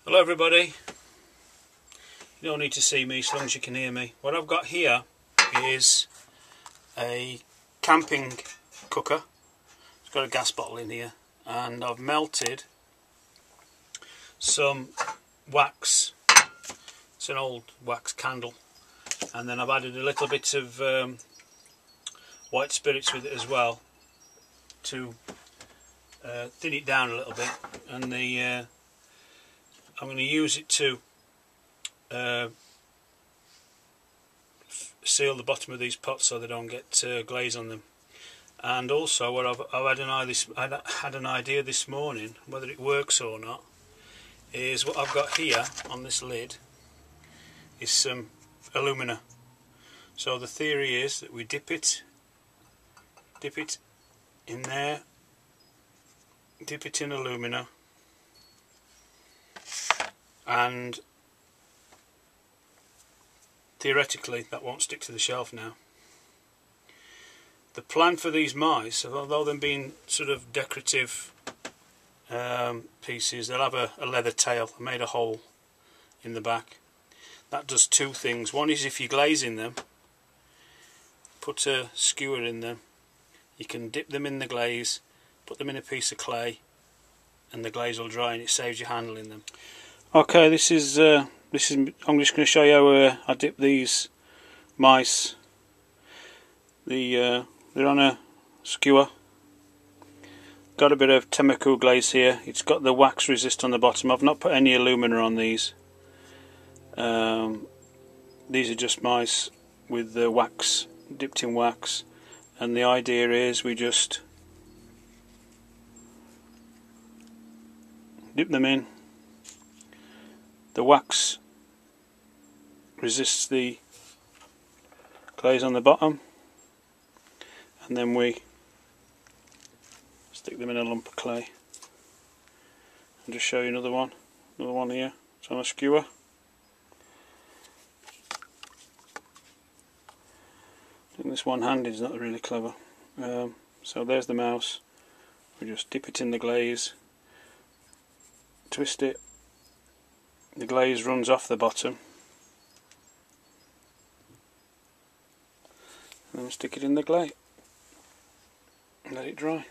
Hello everybody. You don't need to see me as long as you can hear me. What I've got here is a camping cooker. It's got a gas bottle in here, and I've melted some wax. It's an old wax candle, and then I've added a little bit of white spirits with it as well to thin it down a little bit, and I'm going to use it to seal the bottom of these pots so they don't get glaze on them. And also, what I've had an idea this morning, whether it works or not, is what I've got here on this lid is some alumina. So the theory is that we dip it in there, dip it in alumina, and theoretically that won't stick to the shelf now. The plan for these mice, although they've been sort of decorative pieces, they'll have a leather tail. I made a hole in the back. That does two things. One is if you're glazing them, put a skewer in them, you can dip them in the glaze, put them in a piece of clay, and the glaze will dry and it saves you handling them. Okay, this is I'm just going to show you how I dip these mice. They're on a skewer. Got a bit of Temuco glaze here. It's got the wax resist on the bottom. I've not put any alumina on these. These are just mice with the wax, dipped in wax, and the idea is we just dip them in. The wax resists the glaze on the bottom, and then we stick them in a lump of clay. And just show you another one here. It's on a skewer. Doing this one-handed is not really clever. So there's the mouse. We just dip it in the glaze, twist it. The glaze runs off the bottom, and then stick it in the clay and let it dry.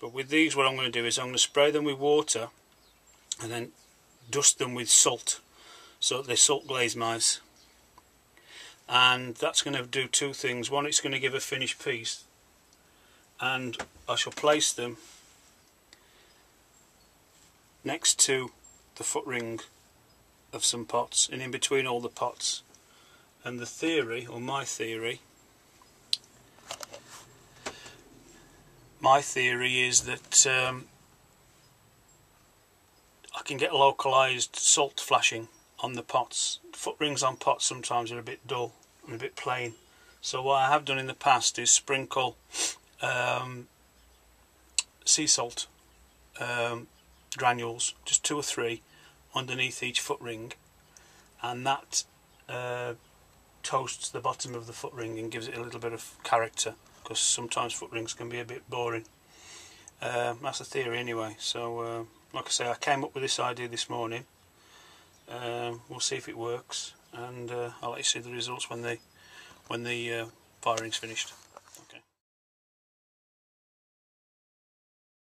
But with these, what I'm going to do is I'm going to spray them with water and then dust them with salt, so they're salt glazed mice. And that's going to do two things. One, it's going to give a finished piece, and I shall place them next to the foot ring of some pots and in between all the pots. And the theory, or my theory is that I can get localized salt flashing on the pots. Foot rings on pots sometimes are a bit dull and a bit plain. So what I have done in the past is sprinkle sea salt granules, just 2 or 3, underneath each foot ring, and that toasts the bottom of the foot ring and gives it a little bit of character, because sometimes foot rings can be a bit boring. That's the theory anyway. So like I say, I came up with this idea this morning. We'll see if it works, and I'll let you see the results when the firing's finished.